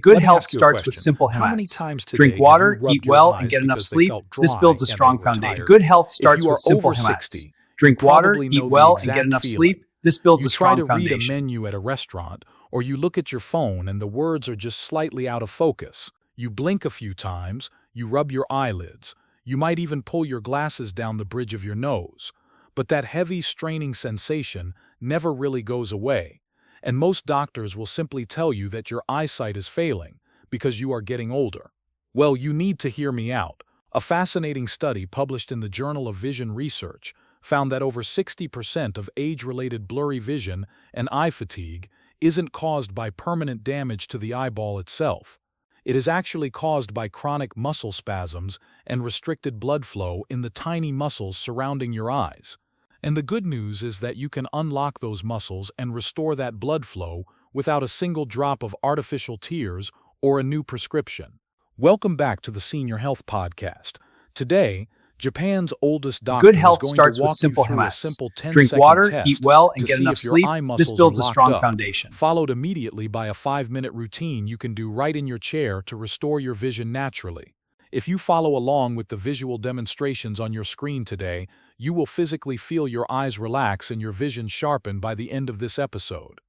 Good Let me health ask you a starts with question. simple How many habits. times today Drink have you water, rubbed eat your well, and eyes get enough because they sleep. felt This dry builds a and they strong were foundation. tired? Good health If starts you with are simple over habits. 60, you Drink water, probably eat know the well, and get exact enough feeling. sleep. This builds You a try strong to read a foundation. menu at a restaurant, or you look at your phone and the words are just slightly out of focus. You blink a few times, you rub your eyelids, you might even pull your glasses down the bridge of your nose. But that heavy, straining sensation never really goes away, and most doctors will simply tell you that your eyesight is failing because you are getting older. Well, you need to hear me out. A fascinating study published in the Journal of Vision Research found that over 60% of age-related blurry vision and eye fatigue isn't caused by permanent damage to the eyeball itself. It is actually caused by chronic muscle spasms and restricted blood flow in the tiny muscles surrounding your eyes. And the good news is that you can unlock those muscles and restore that blood flow without a single drop of artificial tears or a new prescription. Welcome back to the Senior Health Podcast. Today, Japan's oldest doctor Good is health going to starts with walk you simple through a habits. simple Drink 10-second water, eat test well, and to get see enough if your sleep. eye This muscles are builds a locked strong up, foundation. followed immediately by a 5-minute routine you can do right in your chair to restore your vision naturally. If you follow along with the visual demonstrations on your screen today, you will physically feel your eyes relax and your vision sharpen by the end of this episode.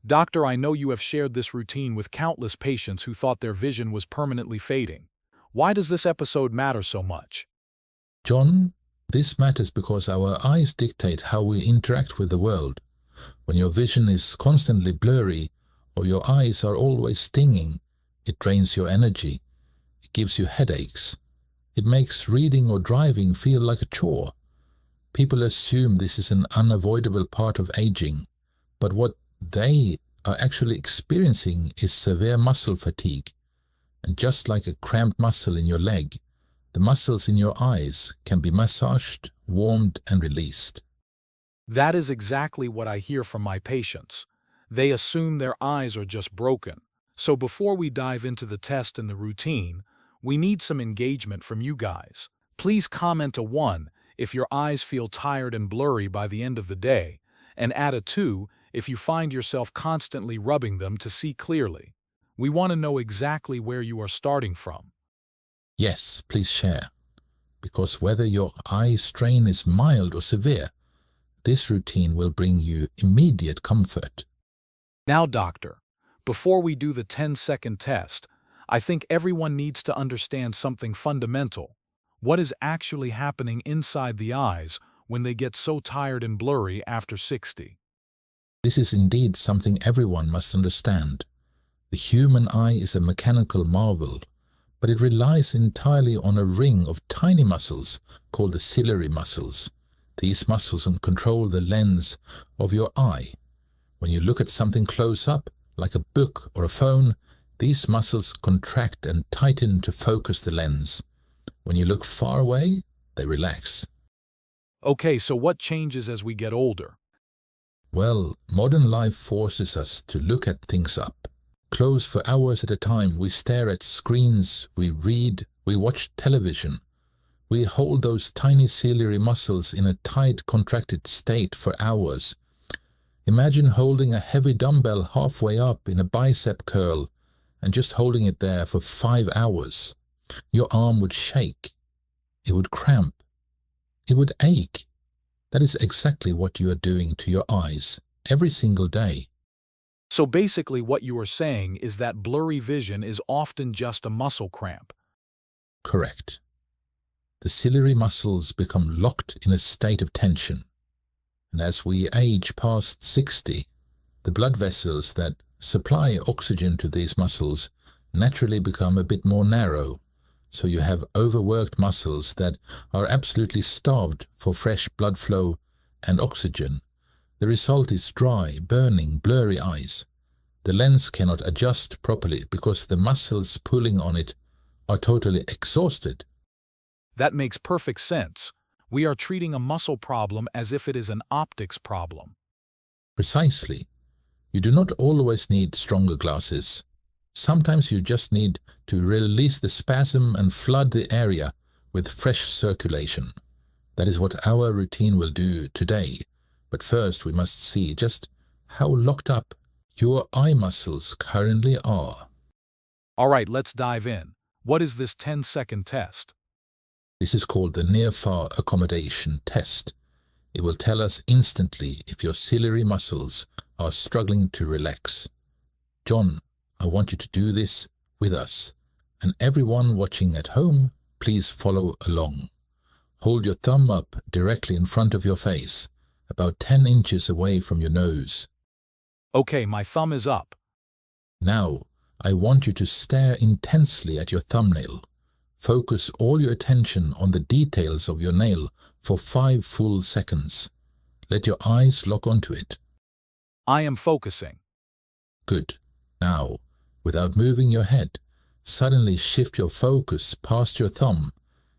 Doctor, I know you have shared this routine with countless patients who thought their vision was permanently fading. Why does this episode matter so much? John, this matters because our eyes dictate how we interact with the world. When your vision is constantly blurry or your eyes are always stinging, it drains your energy. It gives you headaches. It makes reading or driving feel like a chore. People assume this is an unavoidable part of aging, but what they are actually experiencing is severe muscle fatigue. And just like a cramped muscle in your leg, the muscles in your eyes can be massaged, warmed, and released. That is exactly what I hear from my patients. They assume their eyes are just broken. So before we dive into the test and the routine, we need some engagement from you guys. Please comment a 1 if your eyes feel tired and blurry by the end of the day, and add a 2 if you find yourself constantly rubbing them to see clearly. We want to know exactly where you are starting from. Yes, please share, because whether your eye strain is mild or severe, this routine will bring you immediate comfort. Now, doctor, before we do the 10-second test, I think everyone needs to understand something fundamental. What is actually happening inside the eyes when they get so tired and blurry after 60? This is indeed something everyone must understand. The human eye is a mechanical marvel, but it relies entirely on a ring of tiny muscles called the ciliary muscles. These muscles control the lens of your eye. When you look at something close up, like a book or a phone, these muscles contract and tighten to focus the lens. When you look far away, they relax. Okay, so what changes as we get older? Well, modern life forces us to look at things up. Close for hours at a time, we stare at screens, we read, we watch television. We hold those tiny ciliary muscles in a tight, contracted state for hours. Imagine holding a heavy dumbbell halfway up in a bicep curl and just holding it there for 5 hours. Your arm would shake. It would cramp. It would ache. That is exactly what you are doing to your eyes every single day. So basically what you are saying is that blurry vision is often just a muscle cramp. Correct. The ciliary muscles become locked in a state of tension. And as we age past 60, the blood vessels that supply oxygen to these muscles naturally become a bit more narrow. So you have overworked muscles that are absolutely starved for fresh blood flow and oxygen. The result is dry, burning, blurry eyes. The lens cannot adjust properly because the muscles pulling on it are totally exhausted. That makes perfect sense. We are treating a muscle problem as if it is an optics problem. Precisely. You do not always need stronger glasses. Sometimes you just need to release the spasm and flood the area with fresh circulation. That is what our routine will do today. But first we must see just how locked up your eye muscles currently are. All right, let's dive in. What is this 10-second test? This is called the near-far accommodation test. It will tell us instantly if your ciliary muscles are struggling to relax. John, I want you to do this with us. And everyone watching at home, please follow along. Hold your thumb up directly in front of your face, about 10 inches away from your nose. Okay, my thumb is up. Now, I want you to stare intensely at your thumbnail. Focus all your attention on the details of your nail for 5 full seconds. Let your eyes lock onto it. I am focusing. Good. Now, without moving your head, suddenly shift your focus past your thumb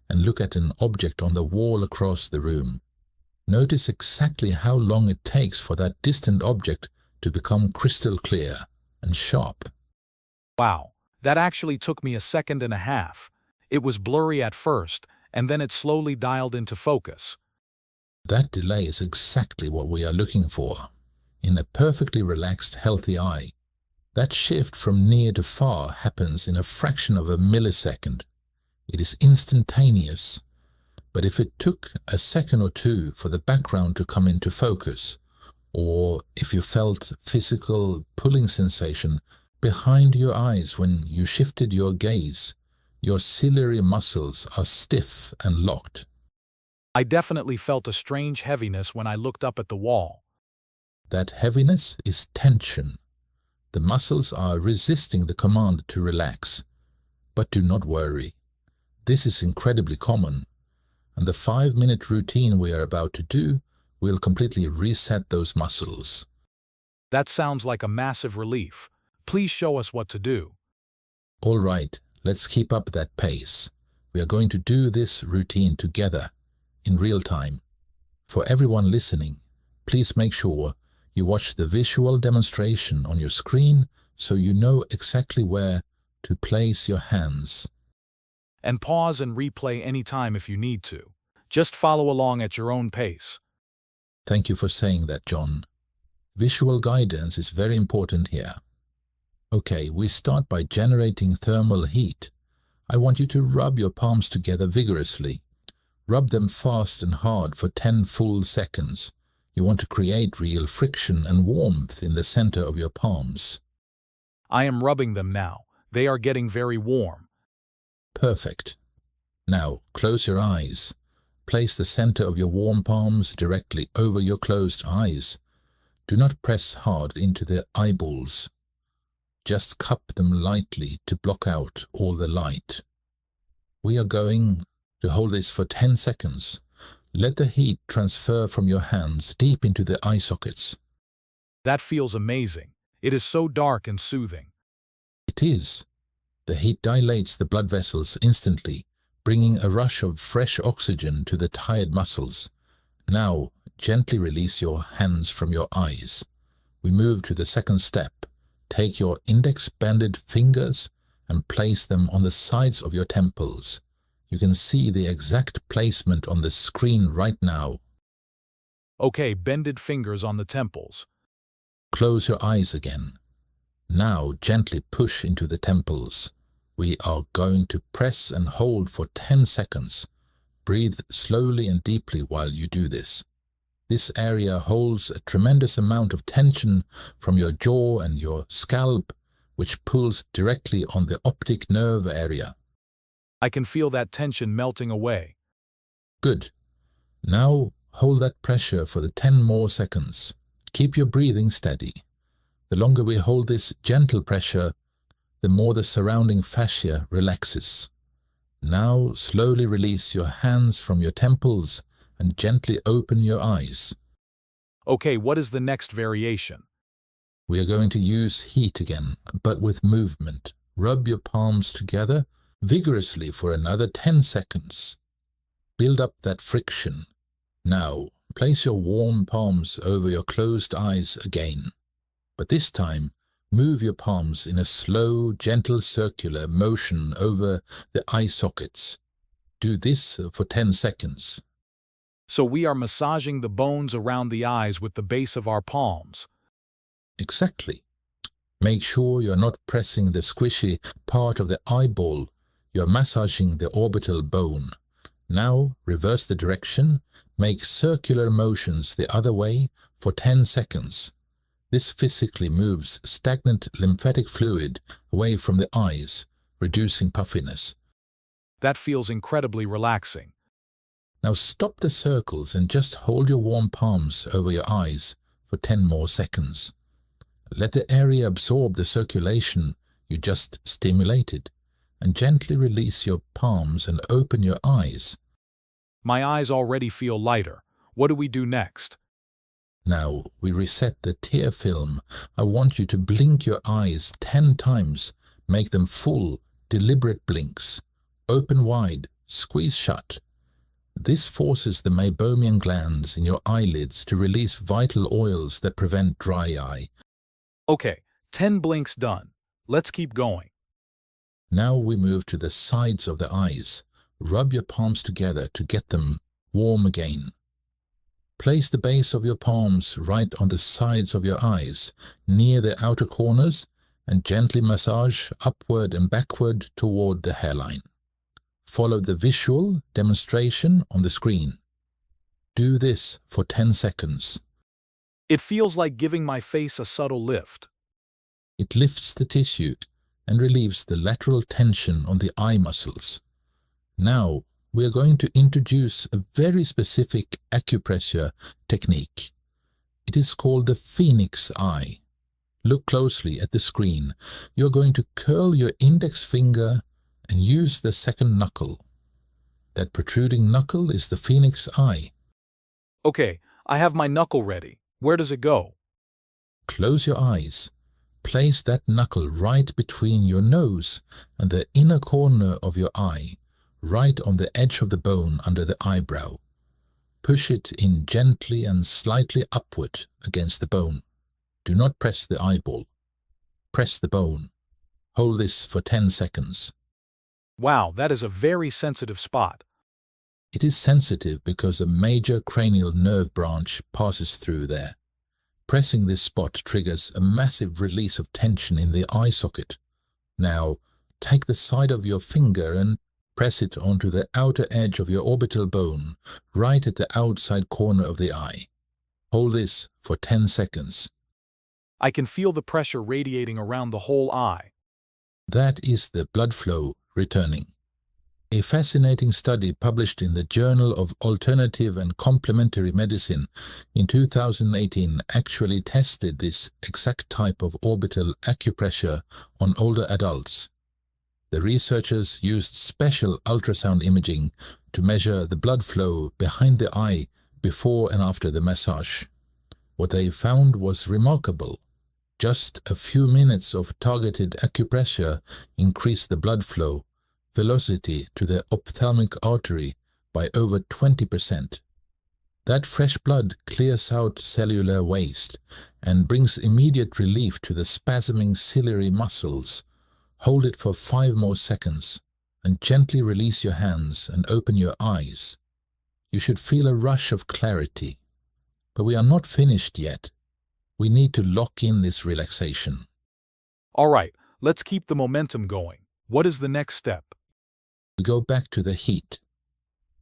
and look at an object on the wall across the room. Notice exactly how long it takes for that distant object to become crystal clear and sharp. Wow, that actually took me a second and a half. It was blurry at first, and then it slowly dialed into focus. That delay is exactly what we are looking for in a perfectly relaxed, healthy eye. That shift from near to far happens in a fraction of a millisecond. It is instantaneous. But if it took a second or two for the background to come into focus, or if you felt physical pulling sensation behind your eyes when you shifted your gaze, your ciliary muscles are stiff and locked. I definitely felt a strange heaviness when I looked up at the wall. That heaviness is tension. The muscles are resisting the command to relax. But do not worry. This is incredibly common, and the 5-minute routine we are about to do will completely reset those muscles. That sounds like a massive relief. Please show us what to do. All right, let's keep up that pace. We are going to do this routine together, in real time. For everyone listening, please make sure you watch the visual demonstration on your screen so you know exactly where to place your hands. And pause and replay anytime if you need to. Just follow along at your own pace. Thank you for saying that, John. Visual guidance is very important here. Okay, we start by generating thermal heat. I want you to rub your palms together vigorously. Rub them fast and hard for 10 full seconds. You want to create real friction and warmth in the center of your palms. I am rubbing them now. They are getting very warm. Perfect. Now, close your eyes. Place the center of your warm palms directly over your closed eyes. Do not press hard into the eyeballs. Just cup them lightly to block out all the light. We are going to hold this for 10 seconds. Let the heat transfer from your hands deep into the eye sockets. That feels amazing. It is so dark and soothing. It is. The heat dilates the blood vessels instantly, bringing a rush of fresh oxygen to the tired muscles. Now, gently release your hands from your eyes. We move to the second step. Take your index-banded fingers and place them on the sides of your temples. You can see the exact placement on the screen right now. Okay, bended fingers on the temples. Close your eyes again. Now gently push into the temples. We are going to press and hold for 10 seconds. Breathe slowly and deeply while you do this. This area holds a tremendous amount of tension from your jaw and your scalp, which pulls directly on the optic nerve area. I can feel that tension melting away. Good. Now hold that pressure for the 10 more seconds. Keep your breathing steady. The longer we hold this gentle pressure, the more the surrounding fascia relaxes. Now slowly release your hands from your temples and gently open your eyes. Okay, what is the next variation? We are going to use heat again, but with movement. Rub your palms together vigorously for another 10 seconds. Build up that friction. Now, place your warm palms over your closed eyes again. But this time, move your palms in a slow, gentle circular motion over the eye sockets. Do this for 10 seconds. So we are massaging the bones around the eyes with the base of our palms. Exactly. Make sure you are not pressing the squishy part of the eyeball. You are massaging the orbital bone. Now reverse the direction. Make circular motions the other way for 10 seconds. This physically moves stagnant lymphatic fluid away from the eyes, reducing puffiness. That feels incredibly relaxing. Now stop the circles and just hold your warm palms over your eyes for 10 more seconds. Let the area absorb the circulation you just stimulated, and gently release your palms and open your eyes. My eyes already feel lighter. What do we do next? Now we reset the tear film. I want you to blink your eyes 10 times. Make them full, deliberate blinks. Open wide, squeeze shut. This forces the meibomian glands in your eyelids to release vital oils that prevent dry eye. Okay, 10 blinks done. Let's keep going. Now we move to the sides of the eyes. Rub your palms together to get them warm again. Place the base of your palms right on the sides of your eyes, near the outer corners, and gently massage upward and backward toward the hairline. Follow the visual demonstration on the screen. Do this for 10 seconds. It feels like giving my face a subtle lift. It lifts the tissue and relieves the lateral tension on the eye muscles. Now we are going to introduce a very specific acupressure technique. It is called the Phoenix Eye. Look closely at the screen. You are going to curl your index finger and use the second knuckle. That protruding knuckle is the Phoenix Eye. Okay, I have my knuckle ready. Where does it go? Close your eyes. Place that knuckle right between your nose and the inner corner of your eye, right on the edge of the bone under the eyebrow. Push it in gently and slightly upward against the bone. Do not press the eyeball. Press the bone. Hold this for 10 seconds. Wow, that is a very sensitive spot. It is sensitive because a major cranial nerve branch passes through there. Pressing this spot triggers a massive release of tension in the eye socket. Now, take the side of your finger and press it onto the outer edge of your orbital bone, right at the outside corner of the eye. Hold this for 10 seconds. I can feel the pressure radiating around the whole eye. That is the blood flow returning. A fascinating study published in the Journal of Alternative and Complementary Medicine in 2018 actually tested this exact type of orbital acupressure on older adults. The researchers used special ultrasound imaging to measure the blood flow behind the eye before and after the massage. What they found was remarkable. Just a few minutes of targeted acupressure increased the blood flow velocity to the ophthalmic artery by over 20%. That fresh blood clears out cellular waste and brings immediate relief to the spasming ciliary muscles. Hold it for 5 more seconds and gently release your hands and open your eyes. You should feel a rush of clarity. But we are not finished yet. We need to lock in this relaxation. All right, let's keep the momentum going. What is the next step? We go back to the heat.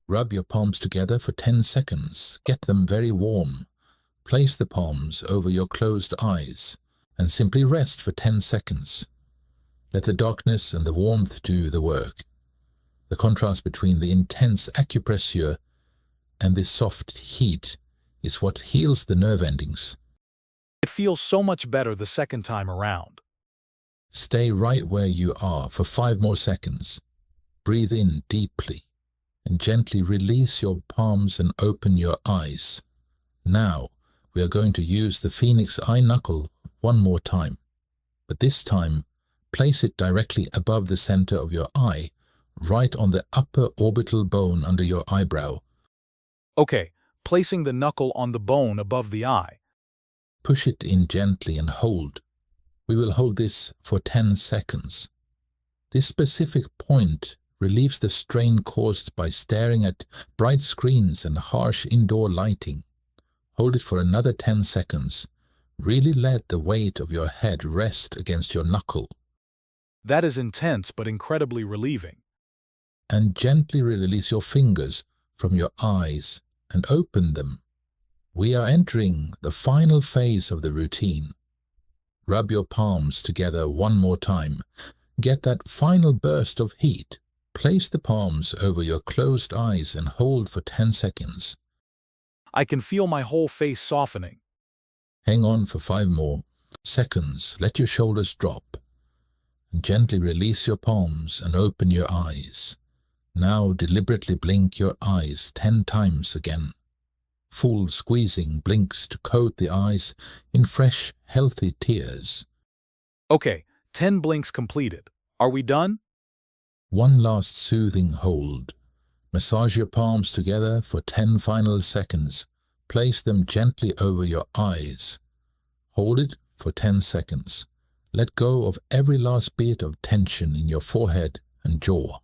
Rub your palms together for 10 seconds. Get them very warm. Place the palms over your closed eyes and simply rest for 10 seconds. Let the darkness and the warmth do the work. The contrast between the intense acupressure and this soft heat is what heals the nerve endings. It feels so much better the second time around. Stay right where you are for 5 more seconds. Breathe in deeply and gently release your palms and open your eyes. Now we are going to use the Phoenix Eye knuckle one more time, but this time place it directly above the center of your eye, right on the upper orbital bone under your eyebrow. Okay, placing the knuckle on the bone above the eye. Push it in gently and hold. We will hold this for 10 seconds. This specific point relieves the strain caused by staring at bright screens and harsh indoor lighting. Hold it for another 10 seconds. Really let the weight of your head rest against your knuckle. That is intense but incredibly relieving. And gently release your fingers from your eyes and open them. We are entering the final phase of the routine. Rub your palms together one more time. Get that final burst of heat. Place the palms over your closed eyes and hold for 10 seconds. I can feel my whole face softening. Hang on for 5 more seconds. Let your shoulders drop. And gently release your palms and open your eyes. Now deliberately blink your eyes 10 times again. Full squeezing blinks to coat the eyes in fresh, healthy tears. Okay, 10 blinks completed. Are we done? One last soothing hold. Massage your palms together for 10 final seconds. Place them gently over your eyes. Hold it for 10 seconds. Let go of every last bit of tension in your forehead and jaw.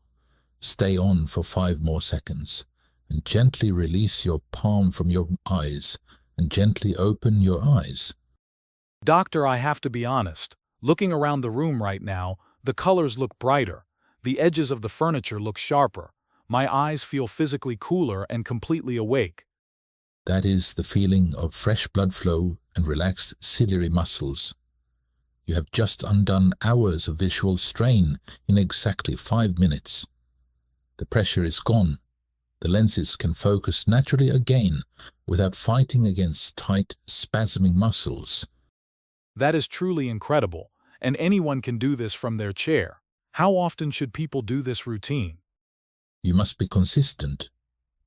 Stay on for 5 more seconds. And gently release your palm from your eyes and gently open your eyes. Doctor, I have to be honest. Looking around the room right now, the colors look brighter. The edges of the furniture look sharper. My eyes feel physically cooler and completely awake. That is the feeling of fresh blood flow and relaxed ciliary muscles. You have just undone hours of visual strain in exactly 5 minutes. The pressure is gone. The lenses can focus naturally again without fighting against tight, spasming muscles. That is truly incredible, and anyone can do this from their chair. How often should people do this routine? You must be consistent.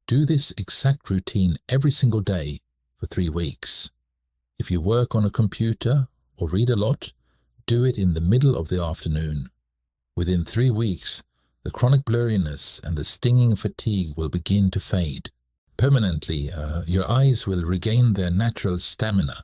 Do this exact routine every single day for 3 weeks. If you work on a computer or read a lot, do it in the middle of the afternoon. Within 3 weeks, the chronic blurriness and the stinging fatigue will begin to fade. Permanently, your eyes will regain their natural stamina.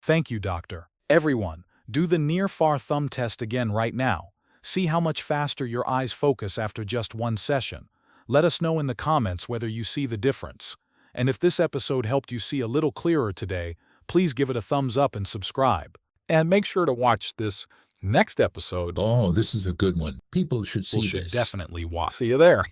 Thank you, doctor. Everyone, do the near-far thumb test again right now. See how much faster your eyes focus after just 1 session. Let us know in the comments whether you see the difference. And if this episode helped you see a little clearer today, please give it a thumbs up and subscribe. And make sure to watch this next episode. Oh, this is a good one. People should see People should this. definitely watch. See you there.